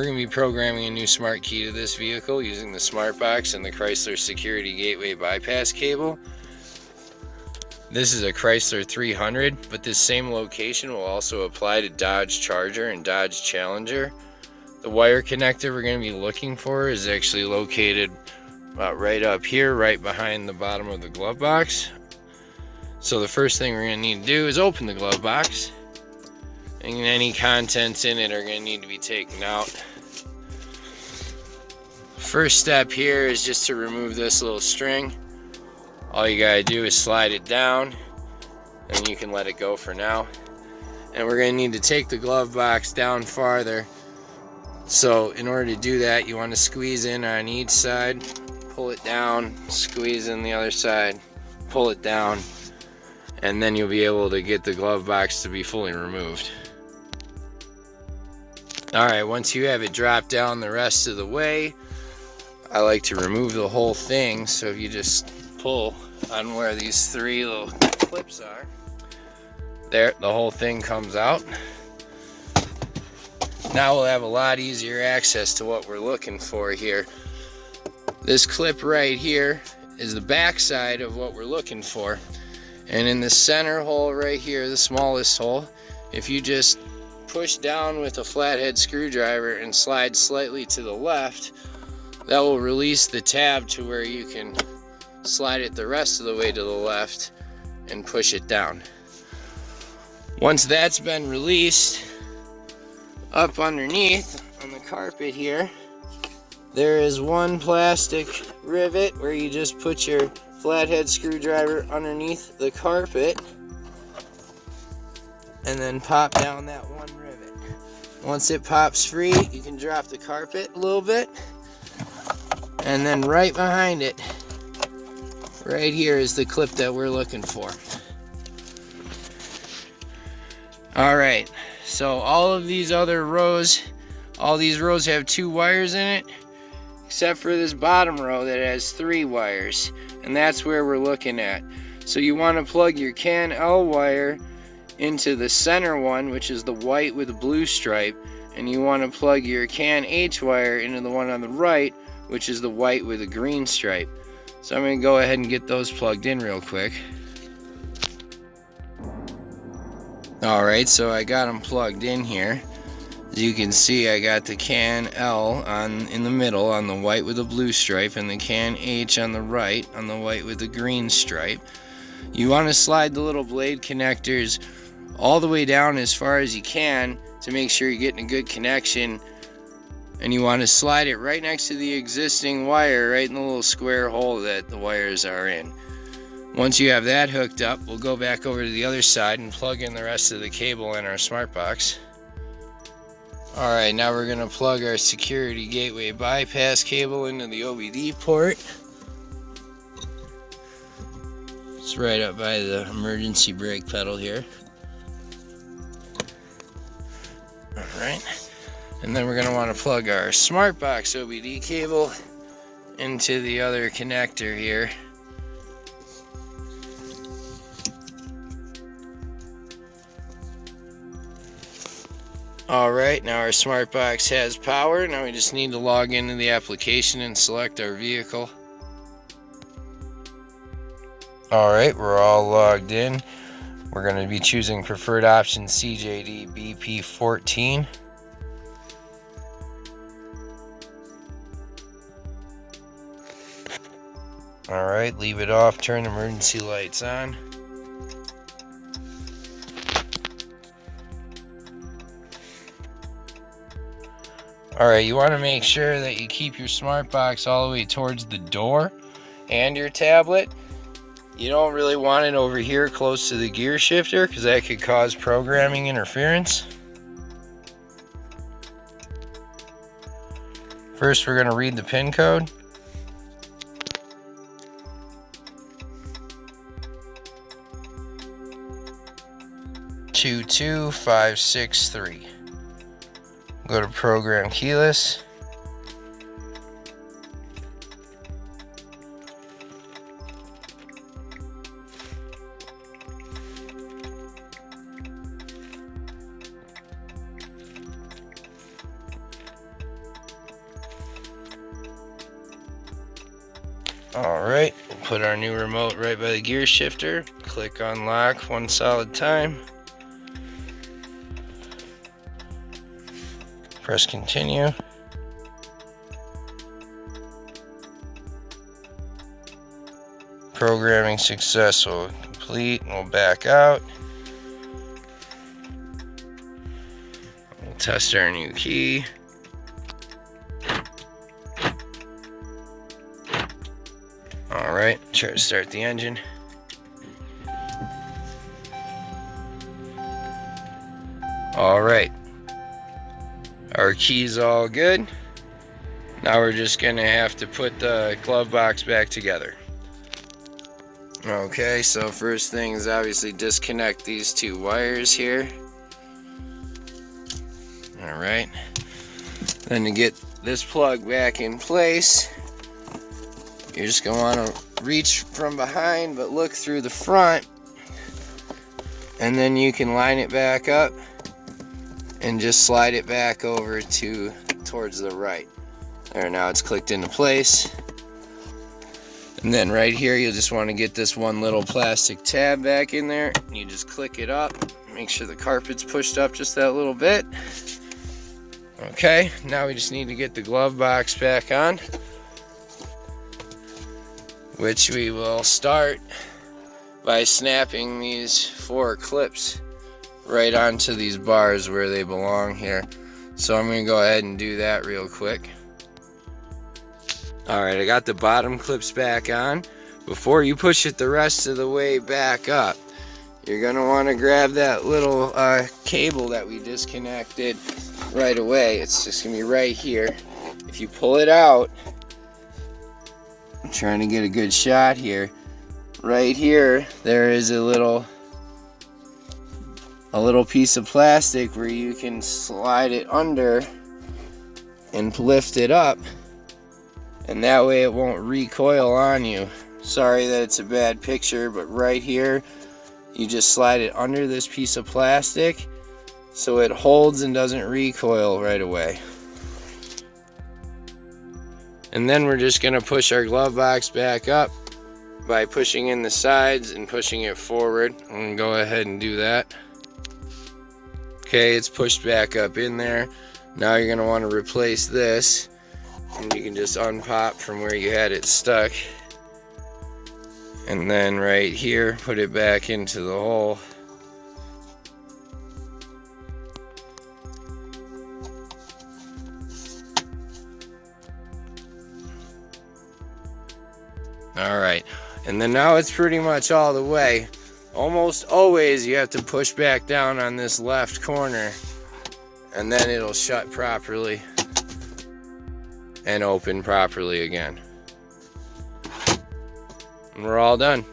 We're going to be programming a new smart key to this vehicle using the smart box and the Chrysler Security Gateway bypass cable. This is a Chrysler 300, but this same location will also apply to Dodge Charger and Dodge Challenger. The wire connector we're going to be looking for is actually located about right up here, right behind the bottom of the glove box. So the first thing we're going to need to do is open the glove box, and any contents in it are going to need to be taken out. First step here is just to remove this little string. All you gotta do is slide it down, and you can let it go for now. And we're gonna need to take the glove box down farther. So in order to do that, you want to squeeze in on each side, pull it down, squeeze in the other side, pull it down, and then you'll be able to get the glove box to be fully removed. Alright, once you have it dropped down the rest of the way, I like to remove the whole thing. So if you just pull on where these three little clips are, there, the whole thing comes out. Now we'll have a lot easier access to what we're looking for here. This clip right here is the back side of what we're looking for. And in the center hole right here, the smallest hole, if you just push down with a flathead screwdriver and slide slightly to the left, that will release the tab to where you can slide it the rest of the way to the left and push it down. Once that's been released, up underneath on the carpet here, there is one plastic rivet where you just put your flathead screwdriver underneath the carpet and then pop down that one rivet. Once it pops free, you can drop the carpet a little bit, and then right behind it, right here, is the clip that we're looking for. Alright, so all of these other rows, all these rows have 2 wires in it, except for this bottom row that has 3 wires, and that's where we're looking at. So you want to plug your CAN L wire into the center one, which is the white with the blue stripe, and you want to plug your CAN H wire into the one on the right, which is the white with a green stripe. So I'm going to go ahead and get those plugged in real quick. Alright, so I got them plugged in here. As you can see, I got the CAN L in the middle on the white with the blue stripe, and the CAN H on the right on the white with the green stripe. You want to slide the little blade connectors all the way down as far as you can to make sure you're getting a good connection. And you want to slide it right next to the existing wire, right in the little square hole that the wires are in. Once you have that hooked up, we'll go back over to the other side and plug in the rest of the cable in our smart box. Alright, now we're going to plug our security gateway bypass cable into the OBD port. It's right up by the emergency brake pedal here. Alright. And then we're going to want to plug our smart box OBD cable into the other connector here. Alright, now our smart box has power. Now we just need to log into the application and select our vehicle. Alright, we're all logged in. We're going to be choosing preferred option CJD BP14. Alright, leave it off, turn emergency lights on. Alright, you want to make sure that you keep your smart box all the way towards the door and your tablet. You don't really want it over here close to the gear shifter because that could cause programming interference. First, we're going to read the PIN code. Two 2563. Go to program keyless. Alright, we'll put our new remote right by the gear shifter. Click unlock one solid time. Press continue. Programming successful. Complete, and we'll back out. We'll test our new key. Alright, try to start the engine. Alright, our key's all good. Now we're just gonna have to put the glove box back together. Okay, so first thing is obviously disconnect these two wires here. Alright, then to get this plug back in place, you're just going to want to reach from behind but look through the front, and then you can line it back up and just slide it back over towards the right. There, now it's clicked into place. And then right here you'll just want to get this one little plastic tab back in there, and you just click it up. Make sure the carpet's pushed up just that little bit. Okay, now we just need to get the glove box back on, which we will start by snapping these 4 clips right onto these bars where they belong here. So I'm going to go ahead and do that real quick. Alright, I got the bottom clips back on. Before you push it the rest of the way back up, you're going to want to grab that little cable that we disconnected right away. It's just going to be right here. If you pull it out, I'm trying to get a good shot here. Right here, there is a little piece of plastic where you can slide it under and lift it up, and that way it won't recoil on you. Sorry that it's a bad picture, but right here you just slide it under this piece of plastic so it holds and doesn't recoil right away. And then we're just going to push our glove box back up by pushing in the sides and pushing it forward. I'm going to go ahead and do that. Okay, it's pushed back up in there. Now you're going to want to replace this, and you can just unpop from where you had it stuck. And then right here, put it back into the hole. Alright, and then now it's pretty much all the way. Almost always you have to push back down on this left corner, and then it'll shut properly and open properly again. And we're all done.